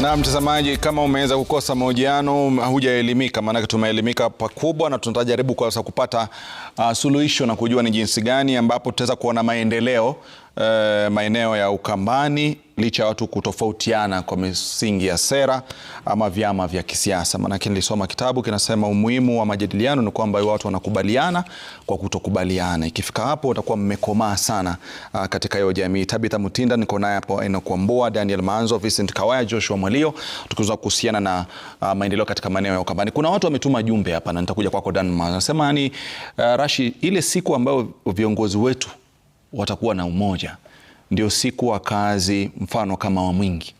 Na mtazamaji, kama umeweza kukosa mahojiano, hujaelimika, maana tumeelimika pakubwa na tutajaribu kwa sasa kupata suluhisho na kujua ni jinsi gani ambapo tutaweza kuona maendeleo maeneo ya Ukambani licha watu kutofautiana kwa misingi ya sera ama vyama vya kisiasa. Maana nilisoma kitabu kinasema umuhimu wa majadiliano ni kwamba watu wanakubaliana kwa kutokubaliana. Ikifika hapo utakuwa mmekomaa sana katika hiyo jamii. Tabitha Mutinda niko naye hapo, Enoch Wambua, Daniel Manzo, Vincent Kawaya, Joshua Mwalio, tukiweza kuhusiana na maendeleo katika maeneo ya Ukambani. Kuna watu wametuma jumbe hapa na nitakuja kwako Dan Manzo. Anasema yani Rashi, ile siku ambayo viongozi wetu watakuwa na umoja ndio siku wakazi mfano kama wa Mwingi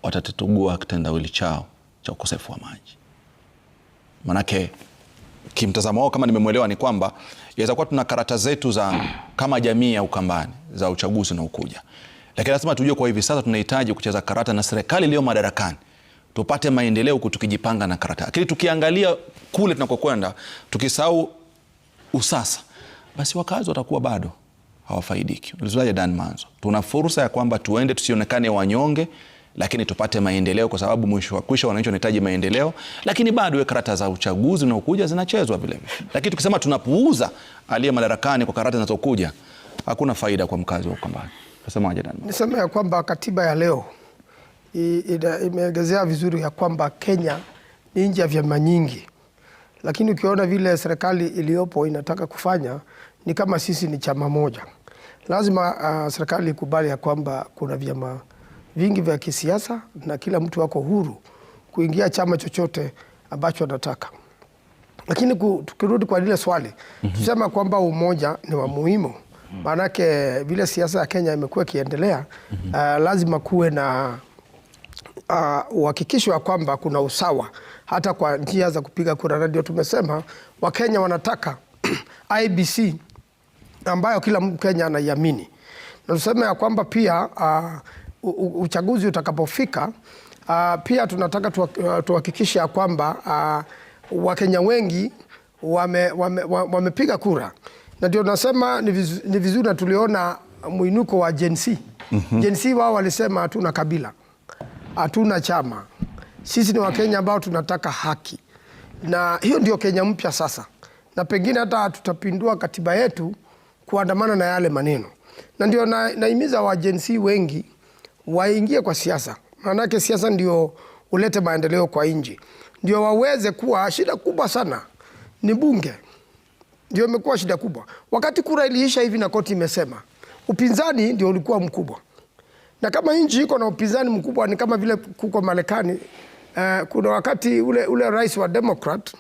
watatetugua kitendawili chao cha ukosefu wa maji. Manake kimtazamo wao, kama nimemwelewa, ni kwamba yaweza kuwa tuna karata zetu za kama jamii ya Ukambani za uchaguzi na ukuja, lakini lazima tujue kwa hivi sasa tunahitaji kucheza karata na serikali iliyo madarakani tupate maendeleo huku tukijipanga na karata. Lakini tukiangalia kule tunakokwenda tukisahau usasa, basi wakazi watakuwa bado hawafaidiki. Ulizoaje Dan Manzo? Tuna fursa ya kwamba tuende tusionekane wanyonge, lakini tupate maendeleo, kwa sababu mwisho wa kwisha wananchi wanahitaji maendeleo, lakini bado karata za uchaguzi na ukuja zinachezwa vile vile. Lakini tukisema tunapuuza aliye madarakani kwa karata zinazokuja, hakuna faida kwa mkazi wa Ukambani. Nasemaje Dan Manzo? Nisema ya kwamba katiba ya leo imeelezea vizuri ya kwamba Kenya ni nchi ya vyama nyingi, lakini ukiona vile serikali iliyopo inataka kufanya ni kama sisi ni chama moja. Lazima serikali ikubali ya kwamba kuna vyama vingi vya kisiasa na kila mtu wako huru kuingia chama chochote ambacho anataka. Lakini tukirudi kwa lile swali, tusema kwamba umoja ni wa muhimu. Maanake vile siasa ya Kenya imekuwa ikiendelea, lazima kuwe na uhakikisho wa kwamba kuna usawa hata kwa njia za kupiga kura. Ndio tumesema Wakenya wanataka IEBC ambayo kila Mkenya anaiamini. Na tuseme ya kwamba pia uchaguzi utakapofika, pia tunataka tuhakikishe ya kwamba Wakenya wengi wamepiga kura. Na ndio nasema ni vizuri, na tuliona mwinuko wa Gen Z. Gen Z wao walisema hatuna kabila, hatuna chama. Sisi ni Wakenya ambao tunataka haki. Na hiyo ndio Kenya mpya sasa. Na pengine hata tutapindua katiba yetu kuandamana na yale maneno. Na ndio naimiza wa Gen Z wengi waingie kwa siasa. Maanake siasa ndio ulete maendeleo kwa nchi. Ndio waweze kuwa, shida kubwa sana ni bunge. Ndio imekuwa shida kubwa. Wakati kura iliisha hivi na koti imesema, upinzani ndio ulikuwa mkubwa. Na kama nchi iko na upinzani mkubwa, ni kama vile kuko Marekani. Kuna wakati ule rais wa Democrat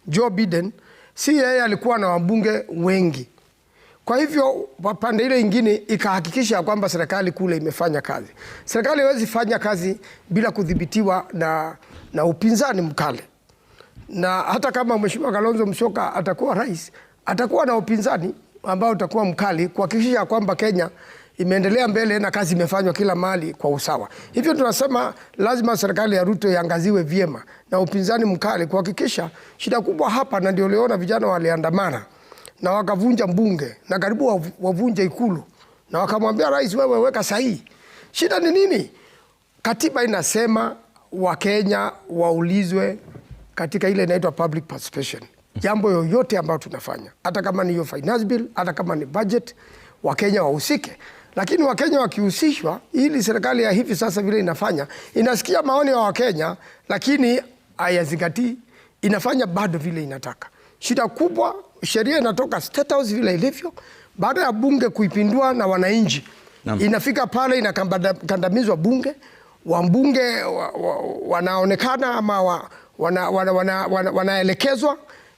Joe Biden, si yeye alikuwa na wabunge wengi. Kwa hivyo pande ile ingine ikahakikisha kwamba serikali kule imefanya kazi. Serikali haiwezi fanya kazi bila kudhibitiwa na upinzani mkali. Na hata kama Mheshimiwa Kalonzo Musyoka atakuwa rais, atakuwa na upinzani ambao utakuwa mkali kuhakikisha kwamba Kenya imeendelea mbele na kazi imefanywa kila mahali kwa usawa. Hivyo tunasema lazima serikali ya Ruto iangaziwe vyema na upinzani mkali kuhakikisha. Shida kubwa hapa, na ndio uliona vijana waliandamana na wakavunja mbunge na karibu wavunje Ikulu, na wakamwambia rais, wewe weka sahihi. Shida ni nini? Katiba inasema Wakenya waulizwe katika ile inaitwa public participation. Jambo yoyote ambayo tunafanya, hata kama ni hiyo finance bill, hata kama ni budget, Wakenya wahusike. Lakini Wakenya wakihusishwa, ili serikali ya hivi sasa vile inafanya, inasikia maoni ya Wakenya lakini hayazingatii, inafanya bado vile inataka. Shida kubwa, sheria inatoka State House vile ilivyo, baada ya bunge kuipindua na wananchi, inafika pale inakandamizwa bunge, wambunge wanaonekana ama wanaelekezwa,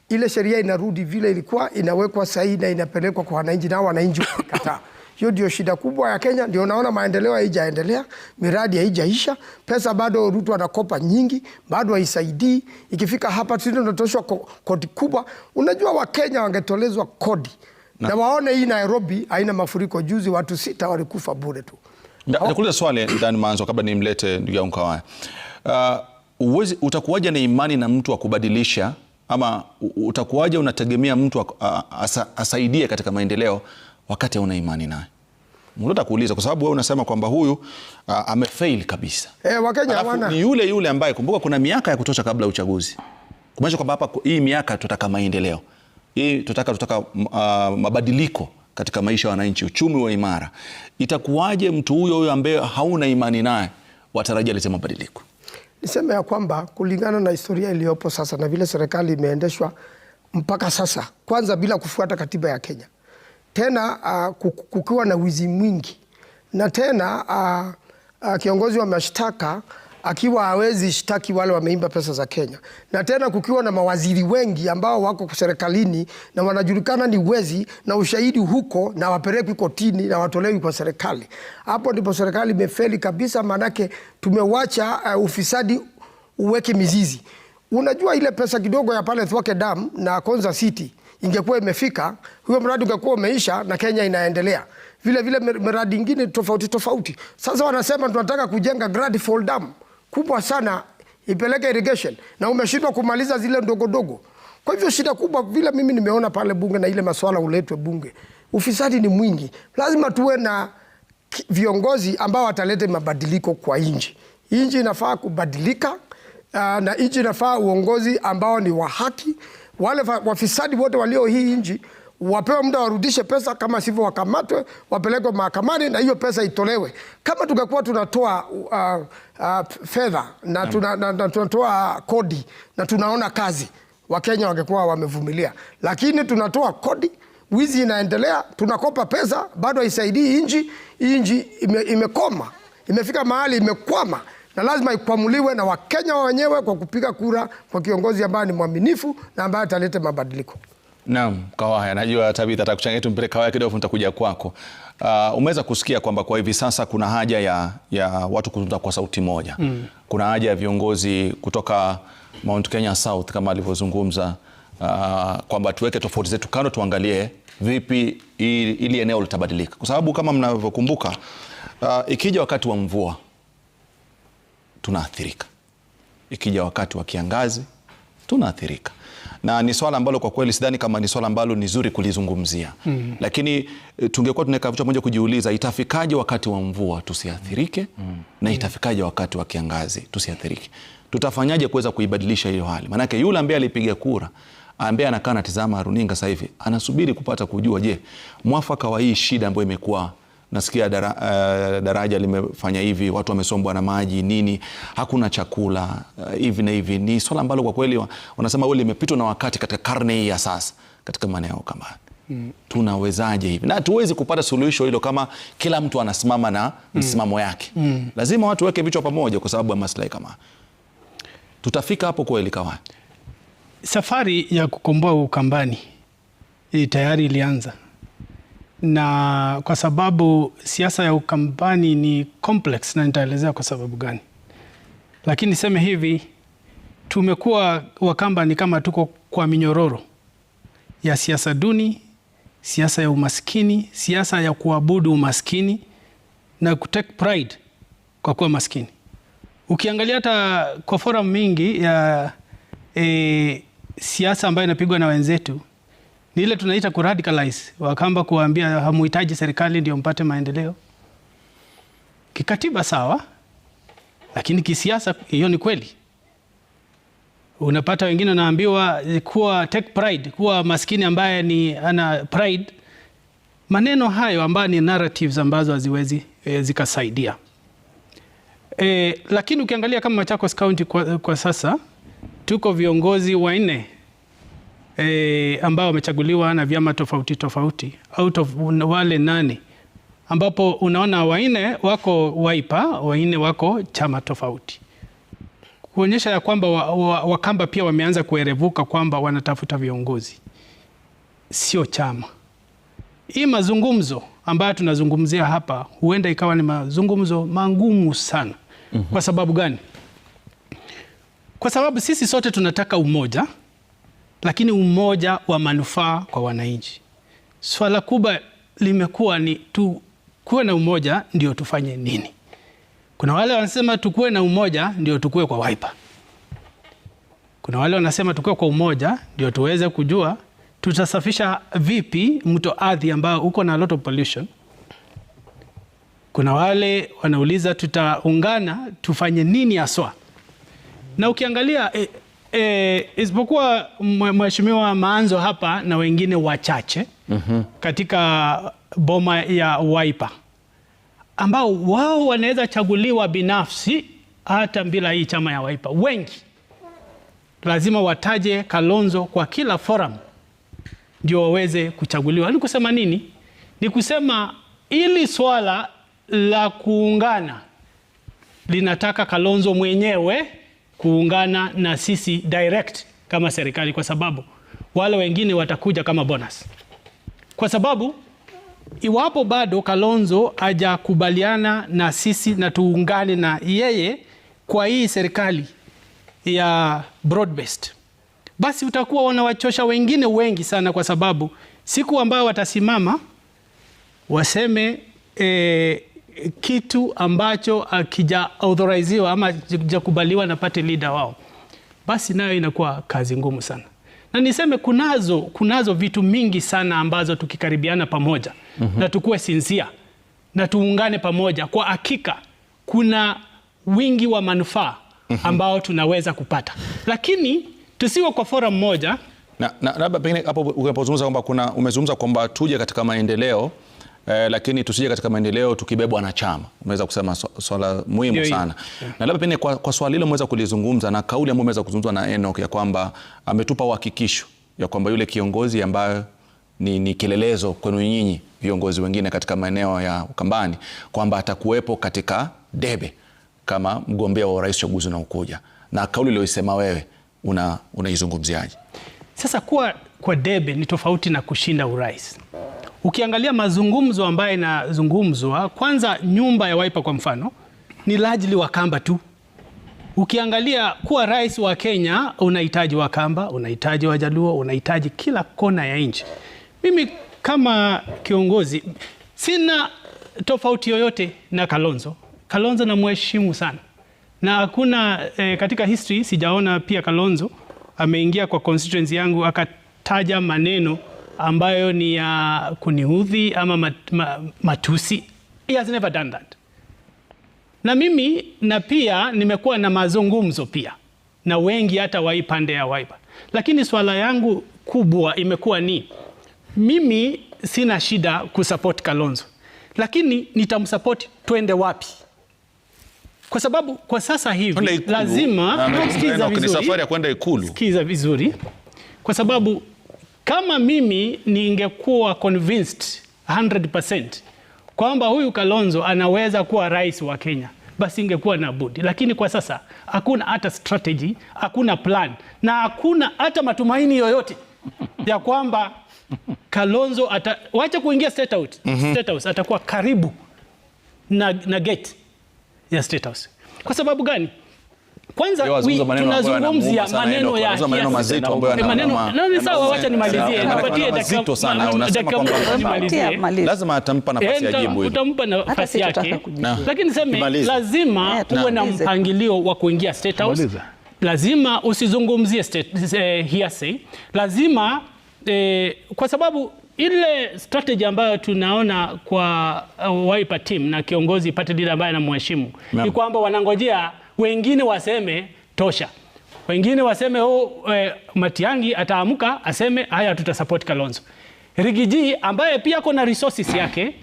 ile sheria inarudi vile ilikuwa, inawekwa sahihi na inapelekwa kwa wananchi, na wananchi wakikataa. Hiyo ndio shida kubwa ya Kenya. Ndio naona maendeleo haijaendelea, miradi haijaisha, pesa bado Ruto anakopa nyingi, bado haisaidii. Ikifika hapa sisi tunatoshwa kodi kubwa. Unajua Wakenya wangetolezwa kodi na waone hii Nairobi haina mafuriko. Juzi watu 6 walikufa bure tu. Nakuuliza swali Dan Manzo kabla nimlete ndugu yangu Kawaya. Utakuwaje na imani na mtu wa kubadilisha, ama utakuwaje unategemea mtu asaidie katika maendeleo wakati hauna imani naye? Mnataka kuuliza kwa sababu wewe unasema kwamba huyu amefail kabisa. Wakenya hawana. Ni yule ambaye kumbuka kuna miaka ya kutosha kabla uchaguzi. Kumaanisha kwamba hapa hii miaka tutaka maendeleo. Hii tutaka mabadiliko katika maisha ya wananchi, uchumi wa imara. Itakuwaje mtu huyo ambaye hauna imani naye watarajia lete mabadiliko? Niseme ya kwamba kulingana na historia iliyopo sasa na vile serikali imeendeshwa mpaka sasa, kwanza bila kufuata katiba ya Kenya, tena kukiwa na wizi mwingi, na tena kiongozi wa mashtaka akiwa hawezi shtaki wale wameimba pesa za Kenya, na tena kukiwa na mawaziri wengi ambao wako serikalini na wanajulikana ni wezi na ushahidi huko na wapelekwi kotini na watolewi kwa serikali. Hapo ndipo serikali imefeli kabisa, manake tumewacha ufisadi uweke mizizi. Unajua ile pesa kidogo ya pale Thwake Dam na Konza City ingekuwa imefika, huyo mradi ungekuwa umeisha na Kenya inaendelea. Vile vile miradi ingine tofauti. Sasa wanasema tunataka kujenga Gradfall Dam kubwa sana ipeleke irrigation, na umeshindwa kumaliza zile ndogo. Kwa hivyo shida kubwa vile mimi nimeona pale bunge na ile masuala uletwe bunge, ufisadi ni mwingi. Lazima tuwe na viongozi ambao watalete mabadiliko kwa nchi. Nchi inafaa kubadilika, na nchi inafaa uongozi ambao ni wa haki. Wale wafisadi wote walio hii nchi wapewe muda warudishe pesa, kama sivyo wakamatwe, wapelekwe mahakamani na hiyo pesa itolewe. Kama tungekuwa tunatoa fedha na tunatoa kodi na tunaona kazi, Wakenya wangekuwa wamevumilia. Lakini tunatoa kodi, wizi inaendelea, tunakopa pesa, bado haisaidii nchi. Nchi imekoma, imefika mahali imekwama, na lazima ikwamuliwe na Wakenya wenyewe kwa kupiga kura kwa kiongozi ambaye ni mwaminifu na ambaye atalete mabadiliko. Naam, Kawaya, najua Tabitha atakuchangia tu mpele Kawaya kidogo nitakuja kwako. Umeweza kusikia kwamba kwa hivi sasa kuna haja ya watu kuzungumza kwa sauti moja. Kuna haja ya viongozi kutoka Mount Kenya South kama alivyozungumza, kwamba tuweke tofauti zetu kando, tuangalie vipi ili eneo litabadilika. Kwa sababu kama mnavyokumbuka, ikija wakati wa mvua tunaathirika. Ikija wakati wa kiangazi tunaathirika. Na ni swala ambalo kwa kweli sidhani kama ni swala ambalo ni zuri kulizungumzia. Lakini tungekuwa tunaweka vitu moja kujiuliza, itafikaje wakati wa mvua tusiathirike, na itafikaje wakati wa kiangazi tusiathirike? Tutafanyaje kuweza kuibadilisha hiyo hali? Maanake yule ambaye alipiga kura, ambaye anakaa anatazama runinga sasa hivi, anasubiri kupata kujua, je, mwafaka wa hii shida ambayo imekuwa, nasikia daraja limefanya hivi, watu wamesombwa na maji nini, hakuna chakula hivi na hivi, ni swala ambalo kwa kweli wanasema wale limepitwa na wakati katika karne hii ya sasa katika maeneo kama tunawezaje hivi? Na tuwezi kupata suluhisho hilo kama kila mtu anasimama na msimamo yake. Lazima watu weke vichwa pamoja kwa sababu ya maslahi kama. Tutafika hapo kweli Kawaya? Safari ya kukomboa Ukambani tayari ilianza, na kwa sababu siasa ya Ukambani ni complex, na nitaelezea kwa sababu gani. Lakini niseme hivi, tumekuwa Wakamba ni kama tuko kwa minyororo ya siasa duni, siasa ya umaskini, siasa ya kuabudu umaskini na kutake pride kwa kuwa maskini. Ukiangalia hata kwa forum mingi ya siasa ambayo inapigwa na wenzetu, ni ile tunaita kuradicalize Wakamba, kuambia hamuhitaji serikali ndio mpate maendeleo. Kikatiba sawa, lakini kisiasa hiyo ni kweli. Unapata wengine wanaambiwa kuwa take pride, kuwa maskini ambaye ni ana pride. Maneno hayo ambayo ni narratives ambazo haziwezi zikasaidia. Lakini ukiangalia kama Machakos County kwa sasa tuko viongozi 4 ambao wamechaguliwa na vyama tofauti out of wale 8, ambapo unaona 4 wako Wiper, 4 wako chama tofauti, kuonyesha ya kwamba Wakamba pia wameanza kuerevuka kwamba wanatafuta viongozi, sio chama. Hii mazungumzo ambayo tunazungumzia hapa huenda ikawa ni mazungumzo mangumu sana. Kwa sababu gani? Kwa sababu sisi sote tunataka umoja, lakini umoja wa manufaa kwa wananchi. Swala kubwa limekuwa ni kuwe na umoja ndio tufanye nini? Kuna wale wanasema tukuwe na umoja ndio tukue kwa Wiper. Kuna wale wanasema tukue kwa umoja ndio tuweze kujua tutasafisha vipi mto Athi ambao uko na a lot of pollution. Kuna wale wanauliza tutaungana tufanye nini haswa? Na ukiangalia isipokuwa Mheshimiwa Maanzo hapa na wengine wachache katika boma ya Wiper ambao wao wanaweza chaguliwa binafsi hata bila hii chama ya Wiper. Wengi lazima wataje Kalonzo kwa kila forum ndio waweze kuchaguliwa. Ni kusema nini? Ni kusema ili swala la kuungana linataka Kalonzo mwenyewe kuungana na sisi direct kama serikali, kwa sababu wale wengine watakuja kama bonus. Kwa sababu iwapo bado Kalonzo hajakubaliana na sisi na tuungane na yeye kwa hii serikali ya broad based, basi utakuwa wanawachosha wengine wengi sana, kwa sababu siku ambayo watasimama waseme kitu ambacho akija authoriziwa ama hajakubaliwa na party leader wao, basi nayo inakuwa kazi ngumu sana. Na niseme kunazo vitu mingi sana ambazo tukikaribiana pamoja na tukue sincere na tuungane pamoja, kwa hakika kuna wingi wa manufaa ambao tunaweza kupata, lakini tusiwe kwa forum moja. Na labda pengine hapo unapozungumza kwamba umezungumza kwamba tuje katika maendeleo lakini tusije katika maendeleo tukibebwa na chama. Umeweza kusema swala muhimu sana. Na labda pengine kwa swali hilo umeweza kulizungumza na kauli ambayo umeweza kuzungumza na Enoch ya kwamba ametupa uhakikisho ya kwamba yule kiongozi ambaye ni kilelezo kwenu nyinyi viongozi wengine katika maeneo ya Ukambani kwamba atakuwepo katika debe kama mgombea wa urais uchaguzi unaokuja. Na kauli iliyosema wewe unaizungumziaje? Sasa kwa debe ni tofauti na kushinda urais. Ukiangalia mazungumzo ambayo inazungumzwa, kwanza nyumba ya Wiper kwa mfano ni largely Wakamba tu. Ukiangalia kuwa rais wa Kenya unahitaji Wakamba, unahitaji Wajaluo, unahitaji kila kona ya nchi. Mimi kama kiongozi sina tofauti yoyote na Kalonzo. Kalonzo na mheshimu sana. Na hakuna katika history sijaona pia Kalonzo ameingia kwa constituency yangu akataja maneno ambayo ni ya kuniudhi ama matusi. He has never done that. Na mimi na pia nimekuwa na mazungumzo pia na wengi hata wa pande ya Wiper. Lakini swala yangu kubwa imekuwa ni mimi sina shida kusupport Kalonzo, lakini nitamsupport twende wapi? Kwa sababu kwa sasa hivi lazima sikiza vizuri, safari ya kwenda Ikulu. Sikiza vizuri. Kwa sababu kama mimi ningekuwa convinced 100% kwamba huyu Kalonzo anaweza kuwa rais wa Kenya, basi ingekuwa na budi. Lakini kwa sasa hakuna hata strategy, hakuna plan na hakuna hata matumaini yoyote ya kwamba Kalonzo wacha kuingia State House atakuwa karibu na gate ya State House. Kwa sababu gani? Kwanza tunazungumzia maneno ya maneno mazito ambayo ni sawa, wacha nimalizie. Nipatie dakika sana, unasema kwamba lazima atampa nafasi ya jibu, utampa nafasi yake. Lakini sema lazima uwe na mpangilio wa kuingia State House. Lazima usizungumzie hearsay. Lazima kwa sababu ile strategy ambayo tunaona kwa Wiper team na kiongozi party leader ambaye anamheshimu ni kwamba wanangojea wengine waseme tosha. Wengine waseme Matiang'i ataamuka aseme haya tutasupport Kalonzo. Rigiji ambaye pia kuna resources yake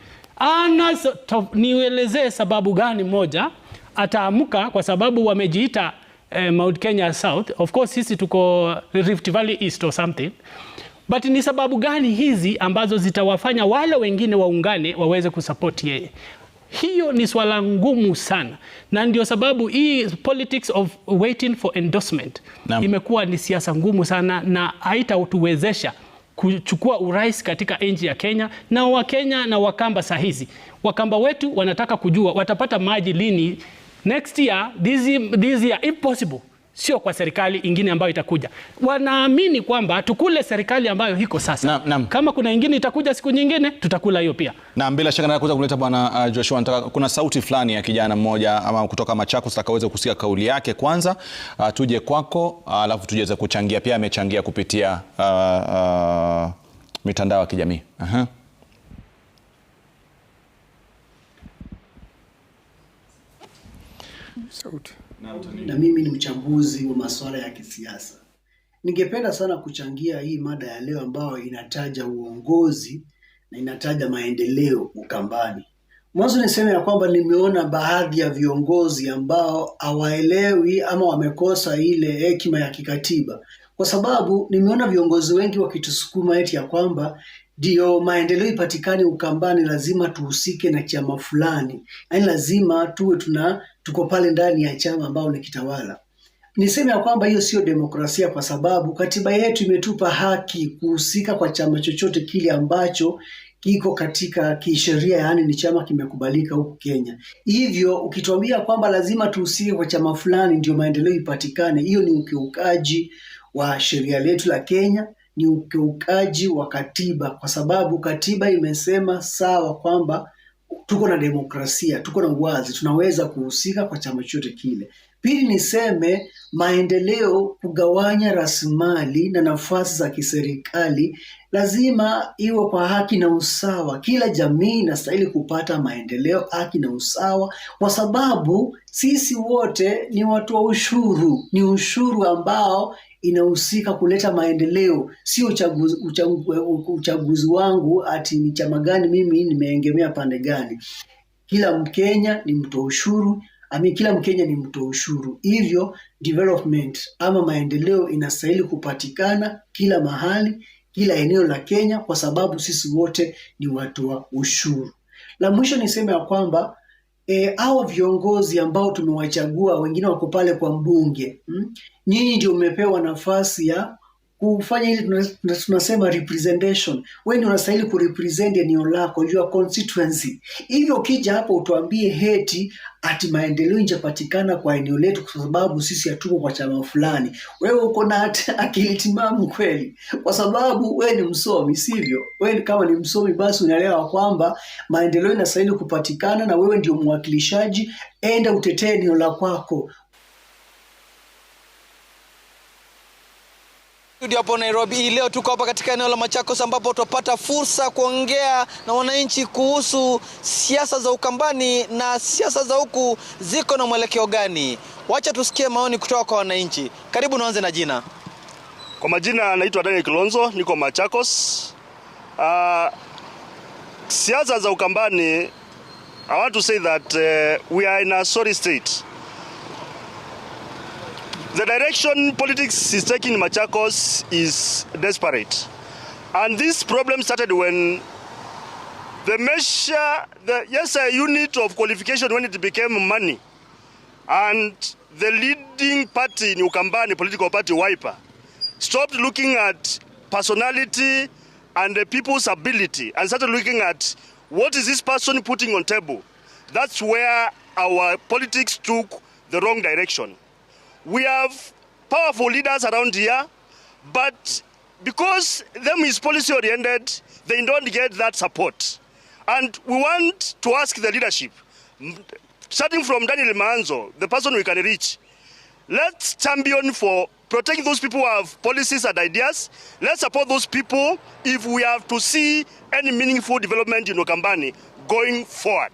nielezee sababu gani moja ataamuka, kwa sababu wamejiita Mount Kenya South. Of course sisi tuko Rift Valley East or something. But ni sababu gani hizi ambazo zitawafanya wale wengine waungane waweze kusupport yeye? Hiyo ni swala ngumu sana, na ndio sababu hii politics of waiting for endorsement imekuwa ni siasa ngumu sana, na haitatuwezesha kuchukua urais katika nchi ya Kenya. Na Wakenya na Wakamba sahizi, Wakamba wetu wanataka kujua watapata maji lini next year, this year if possible. Sio kwa serikali ingine ambayo itakuja. Wanaamini kwamba tukule serikali ambayo hiko sasa. Kama kuna ingine itakuja siku nyingine, tutakula hiyo pia. Na bila shaka nataka kuleta bwana Joshua, kuna sauti fulani ya kijana mmoja ama kutoka Machakos atakaweza kusikia kauli yake kwanza, tuje kwako, alafu tujeze kuchangia. Pia amechangia kupitia mitandao ya kijamii. sauti. Na mimi ni mchambuzi wa masuala ya kisiasa. Ningependa sana kuchangia hii mada ya leo ambayo inataja uongozi na inataja maendeleo Ukambani. Mwanzo niseme ya kwamba nimeona baadhi ya viongozi ambao hawaelewi ama wamekosa ile hekima ya kikatiba. Kwa sababu nimeona viongozi wengi wakitusukuma eti ya kwamba ndio maendeleo ipatikane Ukambani lazima tuhusike na chama fulani. Yaani lazima tuwe tuko pale ndani ya chama ambao ni kitawala. Niseme ya kwamba hiyo sio demokrasia, kwa sababu katiba yetu imetupa haki kuhusika kwa chama chochote kile ambacho kiko katika kisheria, yaani ni chama kimekubalika huku Kenya. Hivyo ukituambia kwamba lazima tuhusike kwa chama fulani ndio maendeleo ipatikane, hiyo ni ukiukaji wa sheria letu la Kenya, ni ukiukaji wa katiba, kwa sababu katiba imesema sawa kwamba tuko na demokrasia, tuko na uwazi, tunaweza kuhusika kwa chama chochote kile. Pili niseme maendeleo, kugawanya rasilimali na nafasi za kiserikali lazima iwe kwa haki na usawa. Kila jamii inastahili kupata maendeleo, haki na usawa, kwa sababu sisi wote ni watu wa ushuru. Ni ushuru ambao inahusika kuleta maendeleo, sio uchaguzi wangu ati ni chama gani mimi nimeengemea pande gani. Kila Mkenya ni mtoa ushuru, kila Mkenya ni mtoa ushuru. Hivyo development ama maendeleo inastahili kupatikana kila mahali, kila eneo la Kenya, kwa sababu sisi wote ni watu wa ushuru. La mwisho niseme ya kwamba hawa viongozi ambao tumewachagua, wengine wako pale kwa mbunge, nyinyi ndio umepewa nafasi ya kufanya ile tunasema representation. Wewe ndio unastahili kurepresent eneo lako, your constituency. Hivyo ukija hapo utuambie heti ati maendeleo injapatikana kwa eneo letu kwa sababu sisi hatuko kwa chama fulani, wewe uko na akili timamu kweli? Kwa sababu wewe ni msomi, sivyo? Wewe kama ni msomi basi unaelewa kwamba maendeleo inastahili kupatikana na wewe ndio mwakilishaji, enda utetee eneo la kwako. Hapo Nairobi hii leo tuko hapa katika eneo la Machakos ambapo tutapata fursa kuongea na wananchi kuhusu siasa za Ukambani na siasa za huku ziko na mwelekeo gani. Wacha tusikie maoni kutoka kwa wananchi. Karibu, naanze na jina. Kwa majina naitwa Daniel Kilonzo, niko Machakos. Siasa za Ukambani, I want to say that we are in a sorry state. The direction politics is taking in Machakos is desperate. And this problem started when a unit of qualification, when it became money. And the leading party in Ukambani, political party Wiper, stopped looking at personality and the people's ability and started looking at what is this person putting on table. That's where our politics took the wrong direction. We have powerful leaders around here, but because them is policy oriented, they don't get that support. And we want to ask the leadership, starting from Daniel Manzo, the person we can reach, let's champion for protecting those people who have policies and ideas. Let's support those people if we have to see any meaningful development in Ukambani going forward.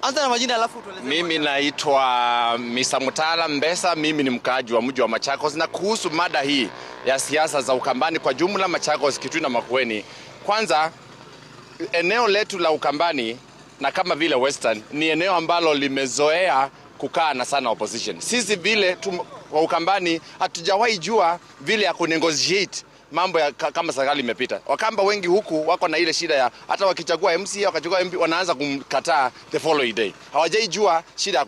Anza na majina alafu tueleze. Mimi naitwa Mr. Mutala Mbesa, mimi ni mkaaji wa mji wa Machakos, na kuhusu mada hii ya siasa za Ukambani kwa jumla Machakos, Kitui na Makueni. Kwanza, eneo letu la Ukambani na kama vile Western ni eneo ambalo limezoea kukaa na sana opposition. Sisi vile wa Ukambani hatujawahi jua vile ya kunegotiate mambo ya kama serikali imepita. Wakamba wengi huku wako na ile shida ya hata wakichagua MC wakachagua MP wanaanza kumkataa the following day. Hawajaijua shida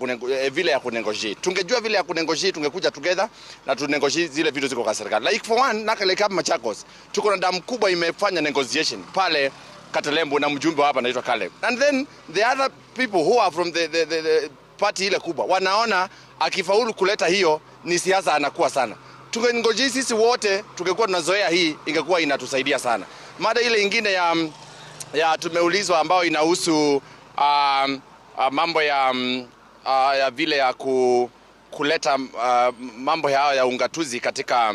ya vile ya kunegotiate. Tungejua vile ya kunegotiate tungekuja together na tunegotiate zile vitu ziko kwa serikali. Like for one, like hapa Machakos, tuko na damu kubwa imefanya negotiation pale Katalembo na mjumbe hapa anaitwa Caleb. And then the other people who are from the party ile kubwa wanaona akifaulu kuleta hiyo ni siasa anakuwa sana. Tungengoji sisi wote tungekuwa tunazoea hii ingekuwa inatusaidia sana. Mada ile ingine ya tumeulizwa ambao inahusu mambo ya vile ya kuleta mambo ya ungatuzi katika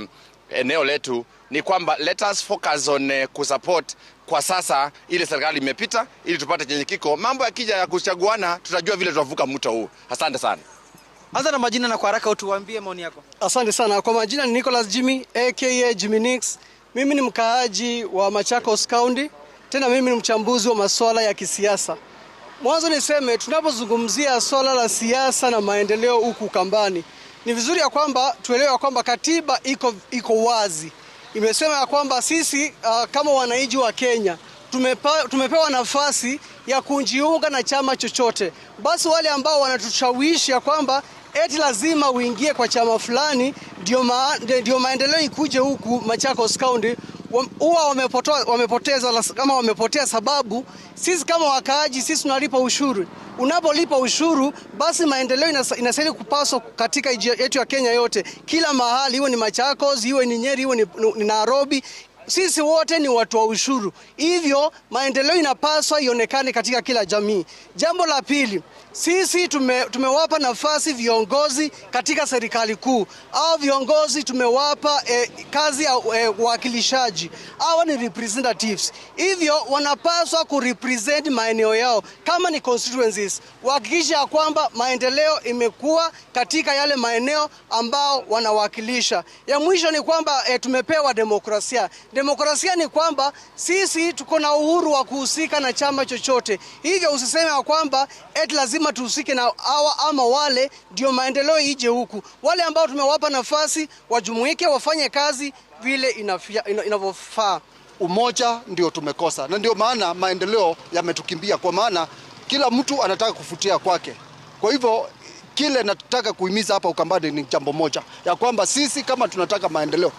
eneo letu ni kwamba let us focus on kusupport kwa sasa ile serikali imepita ili tupate chenye kiko. Mambo yakija ya kuchaguana tutajua vile tutavuka mto huu. Asante sana. Anza na majina na kwa haraka utuambie maoni yako. Asante sana. Kwa majina ni Nicholas Jimmy aka Jimmy Nix. Mimi ni mkaaji wa Machakos County. Tena mimi ni mchambuzi wa masuala ya kisiasa. Mwanzo niseme tunapozungumzia swala la siasa na maendeleo huku Ukambani, ni vizuri ya kwamba tuelewe kwamba katiba iko wazi. Imesema ya kwamba sisi kama wananchi wa Kenya tumepewa nafasi ya kujiunga na chama chochote. Basi wale ambao wanatushawishi ya kwamba eti lazima uingie kwa chama fulani ndio maendeleo ikuje huku Machakos County, huwa wamepotea sababu sisi kama wakaaji sisi tunalipa ushuru. Unapolipa ushuru basi maendeleo inastahili kupaswa katika yetu ya Kenya yote, kila mahali, iwe ni Machakos, iwe ni Nyeri, iwe ni Nairobi. Sisi wote ni watu wa ushuru. Hivyo maendeleo inapaswa ionekane katika kila jamii. Jambo la pili, sisi tumewapa nafasi viongozi katika serikali kuu. Hao viongozi tumewapa kazi ya uwakilishaji. Hao ni representatives. Hivyo wanapaswa kurepresent maeneo yao kama ni constituencies. Wahakikisha kwamba maendeleo imekuwa katika yale maeneo ambao wanawakilisha. Ya mwisho ni kwamba tumepewa demokrasia. Demokrasia ni kwamba sisi tuko na uhuru wa kuhusika na chama chochote. Hivyo usiseme kwamba eti lazima tuhusike na hawa ama wale ndio maendeleo ije huku. Wale ambao tumewapa nafasi wajumuike, wafanye kazi vile inavyofaa. Umoja ndio tumekosa, na ndio maana maendeleo yametukimbia, kwa maana kila mtu anataka kufutia kwake. Kwa hivyo kile nataka kuhimiza hapa Ukambani ni jambo moja, ya kwamba sisi kama tunataka maendeleo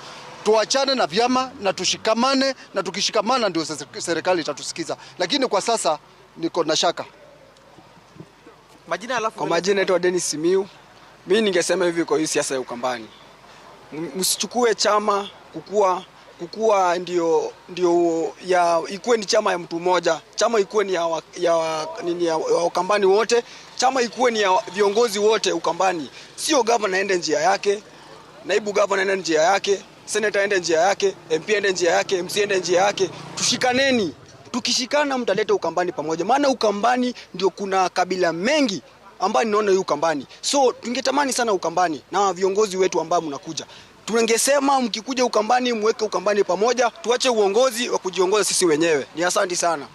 tuachane na vyama na tushikamane, na tukishikamana ndio serikali itatusikiza. Lakini kwa sasa niko na shaka. Kwa majina naitwa Dennis Simiu. Mimi ningesema hivi kwa hii siasa ya Ukambani, msichukue chama kukua ndio ikuwe ni chama ya mtu mmoja. Chama ikuwe ni ya Ukambani wote. Chama ikuwe ni ya viongozi wote Ukambani. Sio gavana aende njia yake, naibu gavana aende njia yake, senator aende njia yake, MP aende njia yake, MC aende njia yake. Tushikaneni. Tukishikana mtaleta Ukambani pamoja. Maana Ukambani ndio kuna kabila mengi ambao ninaona hii Ukambani. So tungetamani sana Ukambani na viongozi wetu ambao mnakuja, tungesema mkikuja Ukambani muweke Ukambani pamoja, tuache uongozi wa kujiongoza sisi wenyewe. Ni asante sana.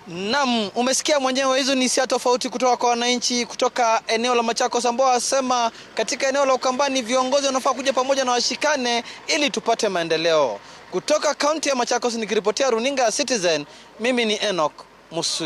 Naam, umesikia mwenyewe, hizo ni hisia tofauti kutoka kwa wananchi kutoka eneo la Machakos ambao wasema katika eneo la Ukambani viongozi wanafaa kuja pamoja na washikane ili tupate maendeleo. Kutoka kaunti ya Machakos nikiripotia runinga ya Citizen, mimi ni Enoch Musui.